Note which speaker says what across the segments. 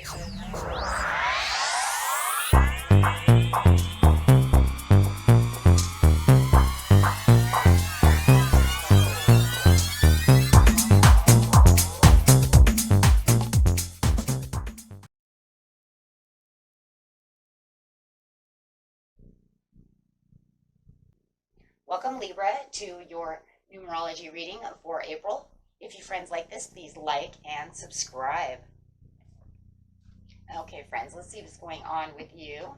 Speaker 1: Welcome, Libra, to your numerology reading for April. If you friends like this, please like and subscribe. Okay, friends, let's see what's going on with you.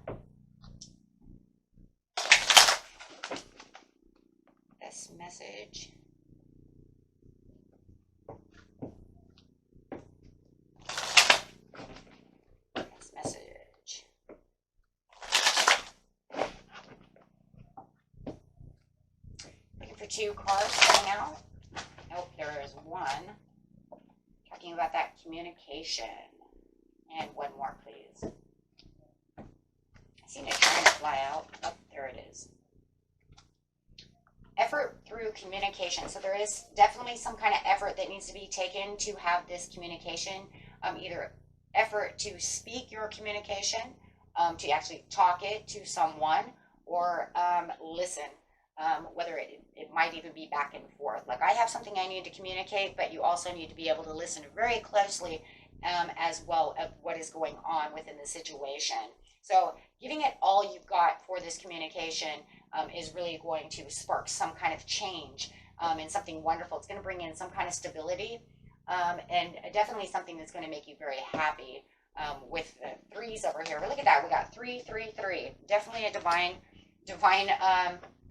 Speaker 1: This message. This message. Looking for two cards coming out. Nope, there is one. Talking about that communication. And one more, please. I seen it trying to fly out. Oh, there it is. Effort through communication. So there is definitely some kind of effort that needs to be taken to have this communication. Either effort to speak your communication, to actually talk it to someone, or listen. Whether it might even be back and forth. Like, I have something I need to communicate, but you also need to be able to listen very closely as well of what is going on within the situation. So giving it all you've got for this communication is really going to spark some kind of change and something wonderful. It's going to bring in some kind of stability and definitely something that's going to make you very happy with the threes over here. But look at that. We got 3, 3, 3. Definitely a divine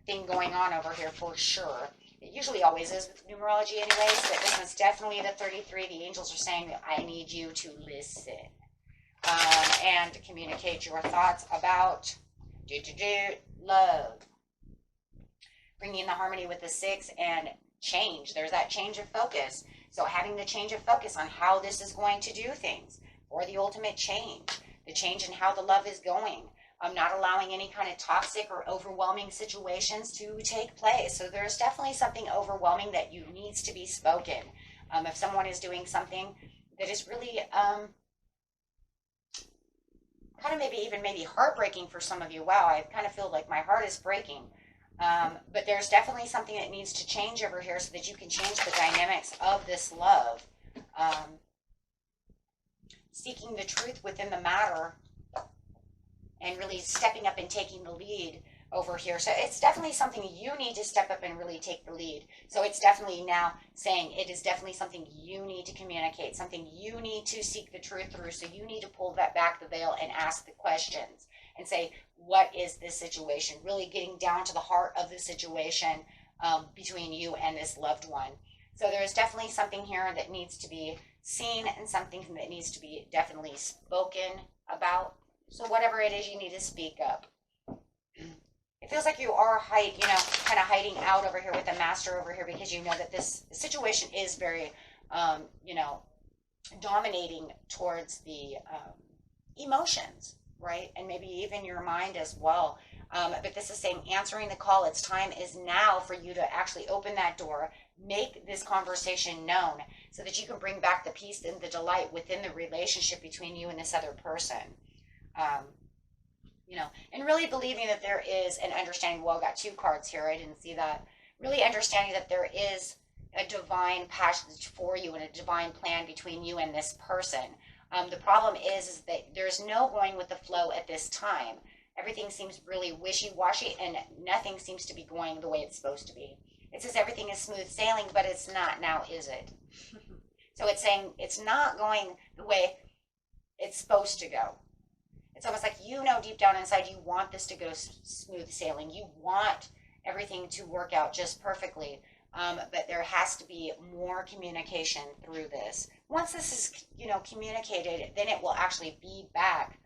Speaker 1: thing going on over here for sure. It usually always is with numerology anyways, but this one's definitely the 33. The angels are saying that I need you to listen and communicate your thoughts about love. Bringing in the harmony with the 6 and change. There's that change of focus. So having the change of focus on how this is going to do things for the ultimate change. The change in how the love is going. Not allowing any kind of toxic or overwhelming situations to take place. So there's definitely something overwhelming that needs to be spoken. If someone is doing something that is really kind of maybe heartbreaking for some of you. Wow, I kind of feel like my heart is breaking. But there's definitely something that needs to change over here so that you can change the dynamics of this love. Seeking the truth within the matter. And really stepping up and taking the lead over here. So it's definitely something you need to step up and really take the lead. So it's definitely now saying it is definitely something you need to communicate, something you need to seek the truth through. So you need to pull that back the veil and ask the questions and say, what is this situation? Really getting down to the heart of the situation between you and this loved one. So there's definitely something here that needs to be seen and something that needs to be definitely spoken about. So whatever it is, you need to speak up. It feels like you are kind of hiding out over here with the master over here because you know that this situation is very, dominating towards the emotions, right? And maybe even your mind as well. But this is saying answering the call. Its time is now for you to actually open that door, make this conversation known so that you can bring back the peace and the delight within the relationship between you and this other person. And really believing that there is an understanding. Well, I got 2 cards here. I didn't see that. Really understanding that there is a divine passage for you and a divine plan between you and this person. The problem is that there's no going with the flow at this time. Everything seems really wishy-washy and nothing seems to be going the way it's supposed to be. It says everything is smooth sailing, but it's not now, is it? So it's saying it's not going the way it's supposed to go. It's almost like deep down inside you want this to go smooth sailing. You want everything to work out just perfectly. But there has to be more communication through this. Once this is, communicated, then it will actually be back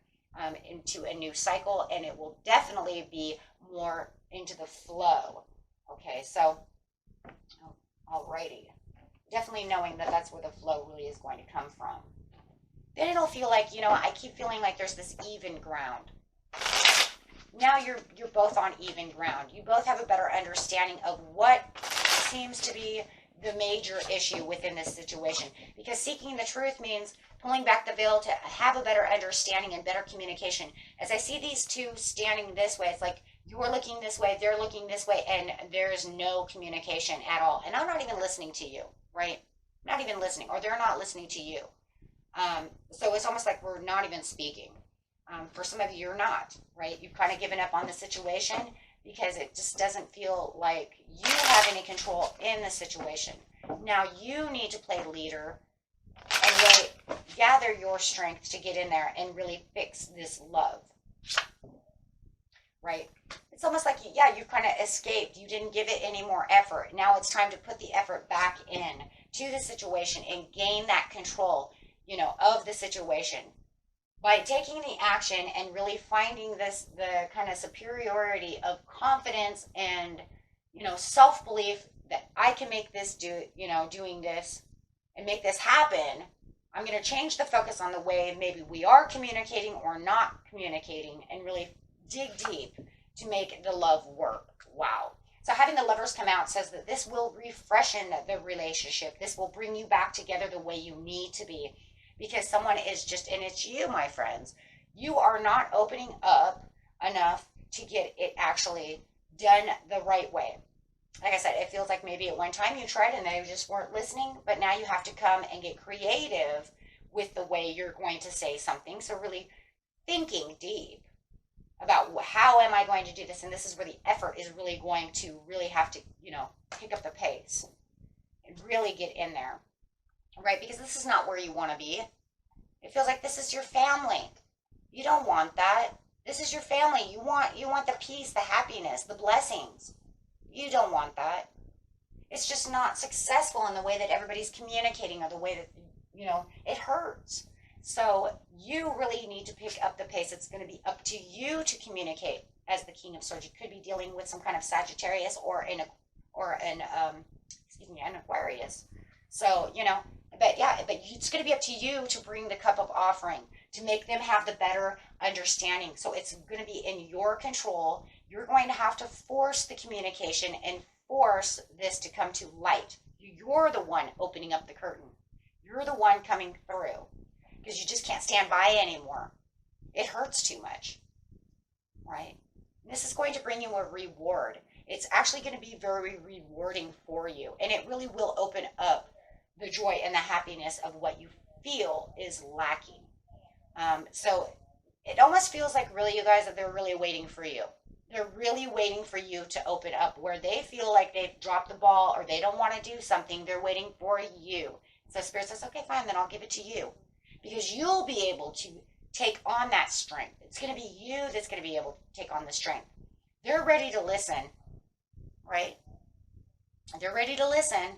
Speaker 1: into a new cycle, and it will definitely be more into the flow. Okay, so, alrighty. Definitely knowing that that's where the flow really is going to come from. Then it'll feel like, I keep feeling like there's this even ground. Now you're both on even ground. You both have a better understanding of what seems to be the major issue within this situation. Because seeking the truth means pulling back the veil to have a better understanding and better communication. As I see these two standing this way, it's like you're looking this way, they're looking this way, and there's no communication at all. And I'm not even listening to you, right? Not even listening, or they're not listening to you. So it's almost like we're not even speaking. For some of you, you're not, right? You've kind of given up on the situation because it just doesn't feel like you have any control in the situation. Now you need to play leader and really gather your strength to get in there and really fix this love, right? It's almost like, yeah, you kind of escaped. You didn't give it any more effort. Now it's time to put the effort back in to the situation and gain that control, you know, of the situation. By taking the action and really finding the kind of superiority of confidence and, you know, self-belief that I can make this doing this and make this happen, I'm going to change the focus on the way maybe we are communicating or not communicating and really dig deep to make the love work. Wow. So having the Lovers come out says that this will refreshen the relationship. This will bring you back together the way you need to be. Because someone is just, and it's you, my friends, you are not opening up enough to get it actually done the right way. Like I said, it feels like maybe at one time you tried and they just weren't listening, but now you have to come and get creative with the way you're going to say something. So really thinking deep about how am I going to do this? And this is where the effort is really going to really have to, you know, pick up the pace and really get in there. Right? Because this is not where you want to be. It feels like this is your family. You don't want that. This is your family. You want the peace, the happiness, the blessings. You don't want that. It's just not successful in the way that everybody's communicating or the way that, you know, it hurts. So you really need to pick up the pace. It's going to be up to you to communicate as the King of Swords. You could be dealing with some kind of Sagittarius or an Aquarius. So, you know, but it's going to be up to you to bring the cup of offering, to make them have the better understanding. So it's going to be in your control. You're going to have to force the communication and force this to come to light. You're the one opening up the curtain. You're the one coming through because you just can't stand by anymore. It hurts too much, right? This is going to bring you a reward. It's actually going to be very rewarding for you, and it really will open up the joy and the happiness of what you feel is lacking. So it almost feels like really, you guys, that they're really waiting for you. They're really waiting for you to open up where they feel like they've dropped the ball or they don't want to do something. They're waiting for you. So Spirit says, okay, fine, then I'll give it to you because you'll be able to take on that strength. It's going to be you that's going to be able to take on the strength. They're ready to listen, right? They're ready to listen.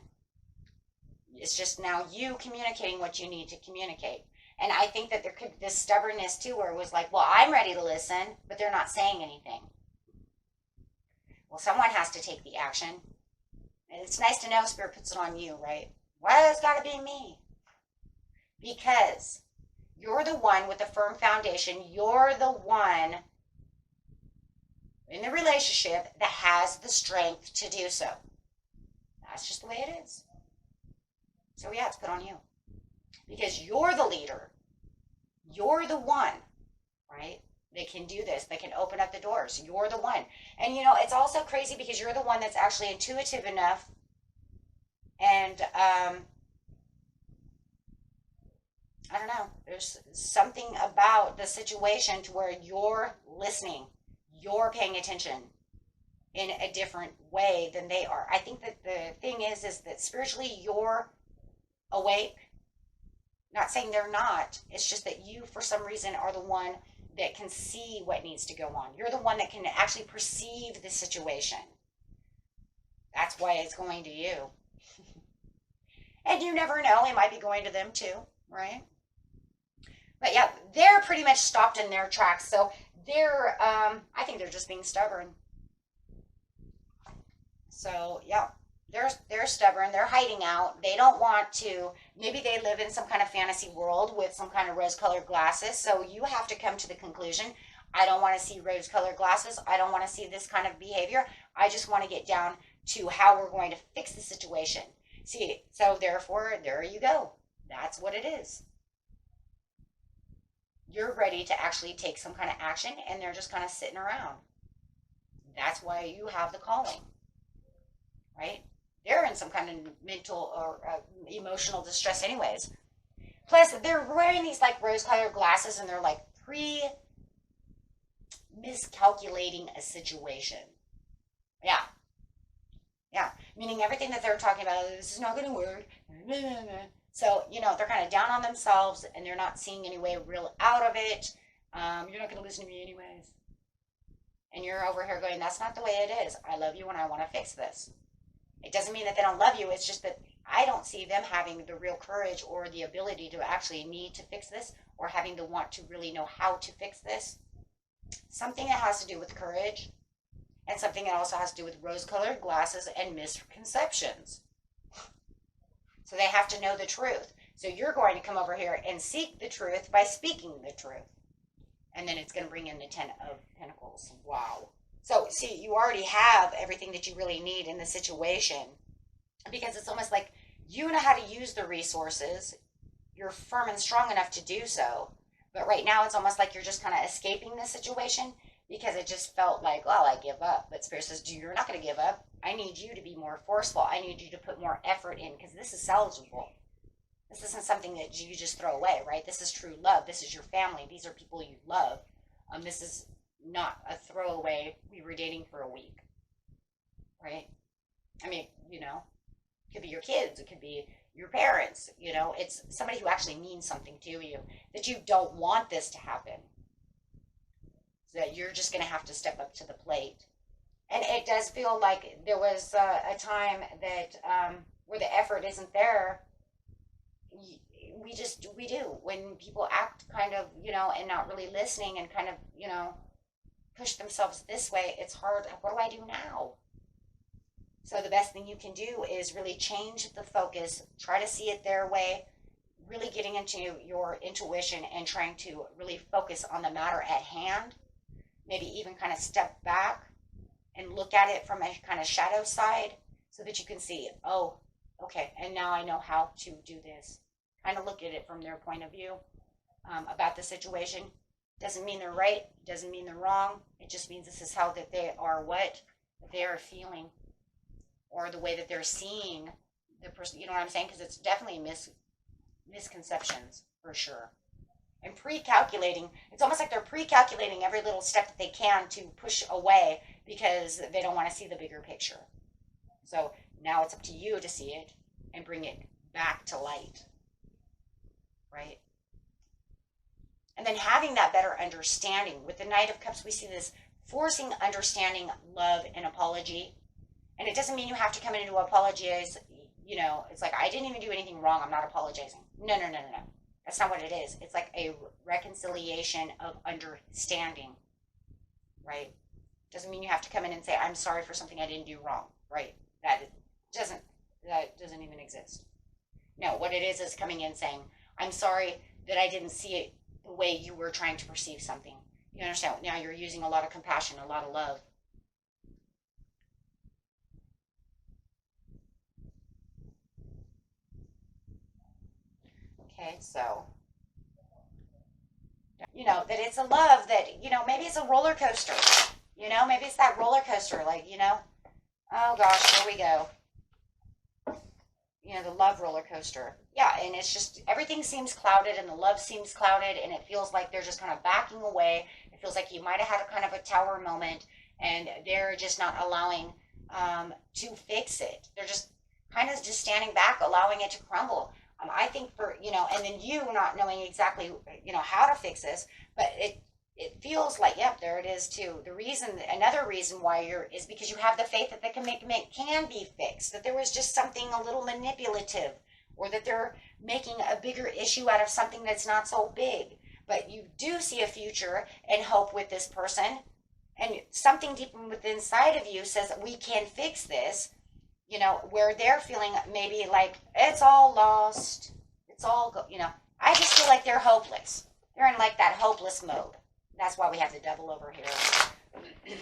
Speaker 1: It's just now you communicating what you need to communicate. And I think that there could be this stubbornness too, where it was like, well, I'm ready to listen, but they're not saying anything. Well, someone has to take the action. And it's nice to know Spirit puts it on you, right? Why has it got to be me? Because you're the one with the firm foundation. You're the one in the relationship that has the strength to do so. That's just the way it is. So yeah, it's put on you. Because you're the leader. You're the one, right? They can do this. They can open up the doors. You're the one. And you know, it's also crazy because you're the one that's actually intuitive enough and I don't know. There's something about the situation to where you're listening. You're paying attention in a different way than they are. I think that the thing is that spiritually you're awake. Not saying they're not. It's just that you, for some reason, are the one that can see what needs to go on. You're the one that can actually perceive the situation. That's why it's going to you. And you never know. It might be going to them too, right? But yeah, they're pretty much stopped in their tracks. So they're, I think they're just being stubborn. So yeah, they're stubborn. They're hiding out. They don't want to. Maybe they live in some kind of fantasy world with some kind of rose-colored glasses. So you have to come to the conclusion, I don't want to see rose-colored glasses. I don't want to see this kind of behavior. I just want to get down to how we're going to fix the situation. See, so therefore, there you go. That's what it is. you're ready to actually take some kind of action, and they're just kind of sitting around. That's why you have the calling, right? They're in some kind of mental or emotional distress anyways. Plus, they're wearing these like rose-colored glasses, and they're like miscalculating a situation. Yeah. Yeah. Meaning everything that they're talking about, this is not going to work. So, they're kind of down on themselves, and they're not seeing any way real out of it. You're not going to listen to me anyways. And you're over here going, that's not the way it is. I love you and I want to fix this. It doesn't mean that they don't love you. It's just that I don't see them having the real courage or the ability to actually need to fix this, or having the want to really know how to fix this. Something that has to do with courage, and something that also has to do with rose-colored glasses and misconceptions. So they have to know the truth. So you're going to come over here and seek the truth by speaking the truth. And then it's going to bring in the 10 of Pentacles. Wow. So, see, you already have everything that you really need in the situation, because it's almost like you know how to use the resources. You're firm and strong enough to do so. But right now, it's almost like you're just kind of escaping the situation, because it just felt like, well, I give up. But Spirit says, you're not going to give up. I need you to be more forceful. I need you to put more effort in, because this is salvageable. This isn't something that you just throw away, right? This is true love. This is your family. These are people you love. This is not a throwaway, we were dating for a week, right? I mean, it could be your kids. It could be your parents. It's somebody who actually means something to you, that you don't want this to happen. So that you're just going to have to step up to the plate. And it does feel like there was a time that where the effort isn't there. We do. When people act kind of, and not really listening, and kind of, push themselves this way, it's hard. What do I do now? So the best thing you can do is really change the focus, try to see it their way, really getting into your intuition and trying to really focus on the matter at hand. Maybe even kind of step back and look at it from a kind of shadow side, so that you can see, oh, okay, and now I know how to do this. Kind of look at it from their point of view about the situation. Doesn't mean they're right. Doesn't mean they're wrong. It just means this is how that they are, what they are feeling, or the way that they're seeing the person. You know what I'm saying? Because it's definitely misconceptions for sure. And pre-calculating. It's almost like they're pre-calculating every little step that they can to push away, because they don't want to see the bigger picture. So now it's up to you to see it and bring it back to light. Right? And then having that better understanding. With the Knight of Cups, we see this forcing understanding, love, and apology. And it doesn't mean you have to come in to apologize. It's like, I didn't even do anything wrong, I'm not apologizing. No. That's not what it is. It's like a reconciliation of understanding. Right? Doesn't mean you have to come in and say, I'm sorry for something I didn't do wrong. Right? That doesn't even exist. No, what it is coming in saying, I'm sorry that I didn't see it the way you were trying to perceive something. You understand? Now you're using a lot of compassion, a lot of love. Okay, so, that it's a love that, maybe it's a roller coaster. Maybe it's that roller coaster, like, oh gosh, here we go. The love roller coaster. Yeah, and it's just, everything seems clouded, and the love seems clouded, and it feels like they're just kind of backing away. It feels like you might have had a kind of a tower moment, and they're just not allowing to fix it. They're just kind of just standing back, allowing it to crumble. I think and then you not knowing exactly, how to fix this, but it feels like, yep, there it is too. Another reason why is because you have the faith that can be fixed, that there was just something a little manipulative, or that they're making a bigger issue out of something that's not so big. But you do see a future and hope with this person, and something deep within inside of you says, we can fix this, where they're feeling maybe like it's all lost, it's all, I just feel like they're hopeless. They're in like that hopeless mode. That's why we have the Devil over here.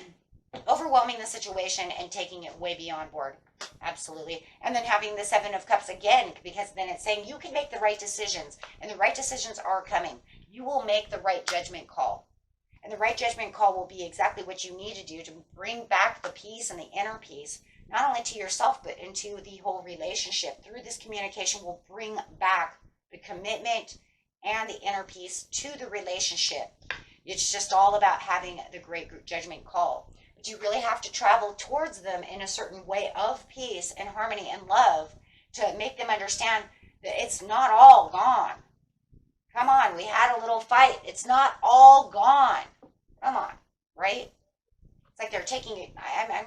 Speaker 1: Overwhelming the situation and taking it way beyond board. Absolutely. And then having the 7 of Cups again, because then it's saying you can make the right decisions, and the right decisions are coming. you will make the right judgment call. And the right judgment call will be exactly what you need to do to bring back the peace and the inner peace, not only to yourself, but into the whole relationship. Through this communication, will bring back the commitment and the inner peace to the relationship. It's just all about having the great judgment call. But you really have to travel towards them in a certain way of peace and harmony and love to make them understand that it's not all gone. Come on, we had a little fight. It's not all gone. Come on, right? It's like they're taking it, I'm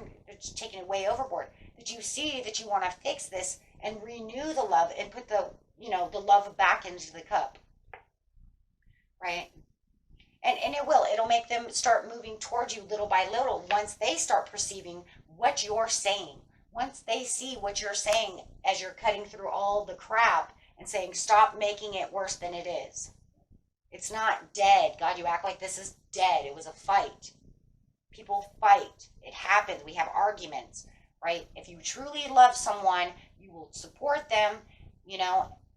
Speaker 1: taking it way overboard. That you see that you want to fix this and renew the love and put the, the love back into the cup. Right? And it will. It'll make them start moving towards you little by little once they start perceiving what you're saying. Once they see what you're saying as you're cutting through all the crap and saying, stop making it worse than it is. It's not dead. God, you act like this is dead. It was a fight. People fight. It happens. We have arguments, right? If you truly love someone, you will support them,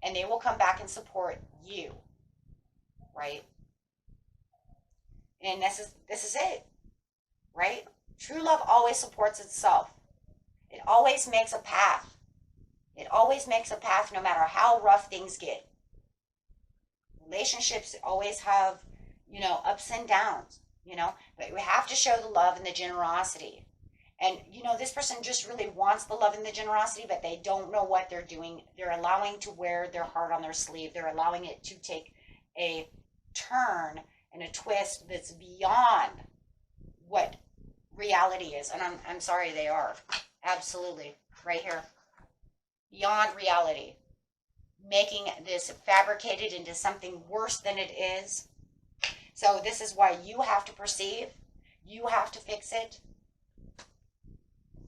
Speaker 1: and they will come back and support you, right? And this is it, right? True love always supports itself. It always makes a path. It always makes a path no matter how rough things get. Relationships always have, ups and downs, but we have to show the love and the generosity. And, this person just really wants the love and the generosity, but they don't know what they're doing. They're allowing to wear their heart on their sleeve. They're allowing it to take a turn and a twist that's beyond what reality is. And I'm sorry, they are. Absolutely. Right here. Beyond reality. Making this fabricated into something worse than it is. So this is why you have to perceive. You have to fix it.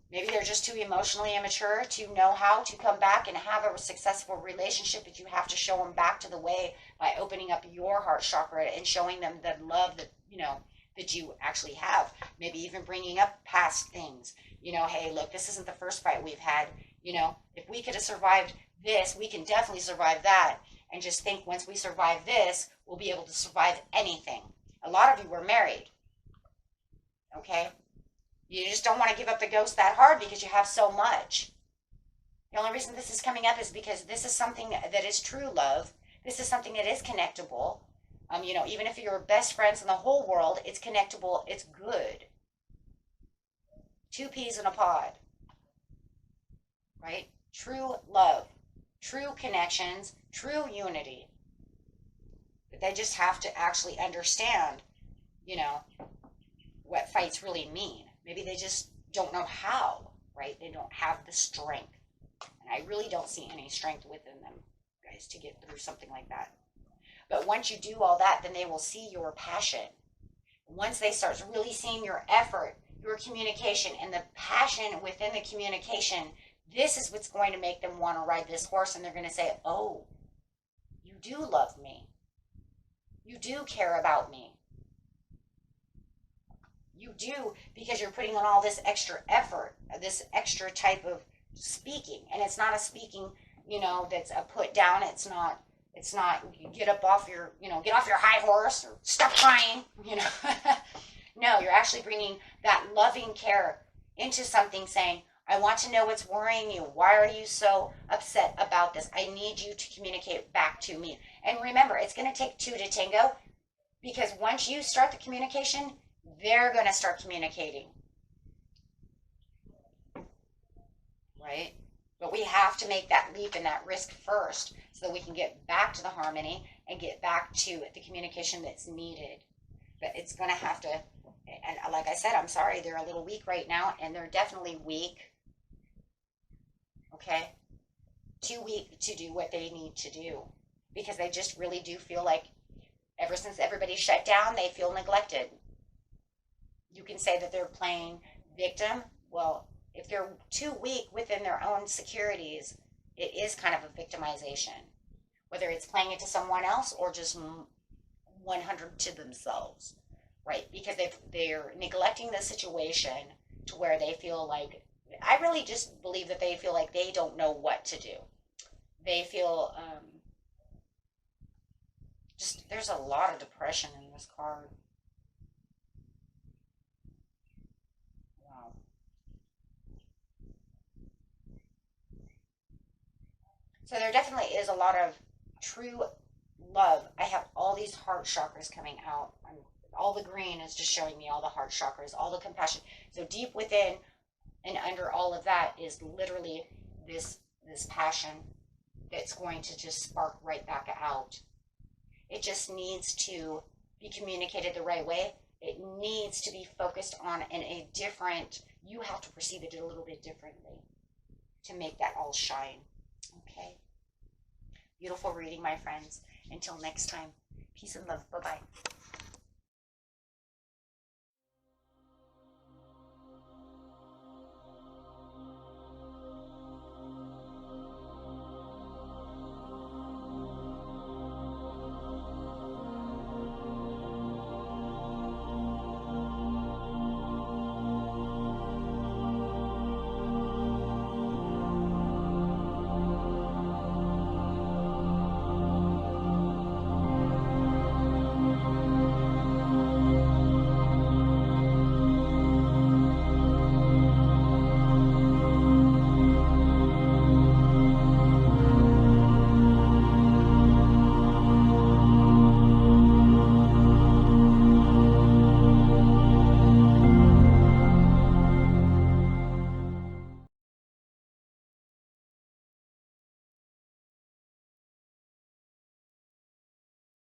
Speaker 1: Maybe they're just too emotionally immature to know how to come back and have a successful relationship, but you have to show them back to the way by opening up your heart chakra and showing them the love that, that you actually have. Maybe even bringing up past things. Hey, look, this isn't the first fight we've had. If we could have survived this, we can definitely survive that. And just think once we survive this, we'll be able to survive anything. A lot of you were married. Okay? You just don't want to give up the ghost that hard because you have so much. The only reason this is coming up is because this is something that is true love. This is something that is connectable. Even if you're best friends in the whole world, it's connectable. It's good. 2 peas in a pod. Right? True love. True connections. True unity. But they just have to actually understand, what fights really mean. Maybe they just don't know how, right? They don't have the strength. And I really don't see any strength within them, guys, to get through something like that. But once you do all that, then they will see your passion. Once they start really seeing your effort, your communication, and the passion within the communication, this is what's going to make them want to ride this horse. And they're going to say, oh, you do love me. You do care about me. You do, because you're putting on all this extra effort, this extra type of speaking. And it's not a speaking, that's a put down. It's not you get up off your, get off your high horse or stop crying, No, you're actually bringing that loving care into something, saying, I want to know what's worrying you. Why are you so upset about this? I need you to communicate back to me. And remember, it's going to take 2 to tango, because once you start the communication, they're going to start communicating. Right? But we have to make that leap and that risk first so that we can get back to the harmony and get back to the communication that's needed. But it's going to have to, and like I said, I'm sorry, they're a little weak right now, and they're definitely weak. Okay? Too weak to do what they need to do, because they just really do feel like ever since everybody shut down, they feel neglected. You can say that they're playing victim. Well, if they're too weak within their own securities, it is kind of a victimization. Whether it's playing it to someone else or just 100 to themselves, right? Because they're neglecting the situation to where they feel like, I really just believe that they feel like they don't know what to do. They feel Just, there's a lot of depression in this card. Wow. So there definitely is a lot of true love. I have all these heart chakras coming out. All the green is just showing me all the heart chakras, all the compassion. So deep within and under all of that is literally this passion that's going to just spark right back out. It just needs to be communicated the right way. It needs to be focused on in a different, you have to perceive it a little bit differently to make that all shine. Okay. Beautiful reading, my friends. Until next time, peace and love. Bye-bye.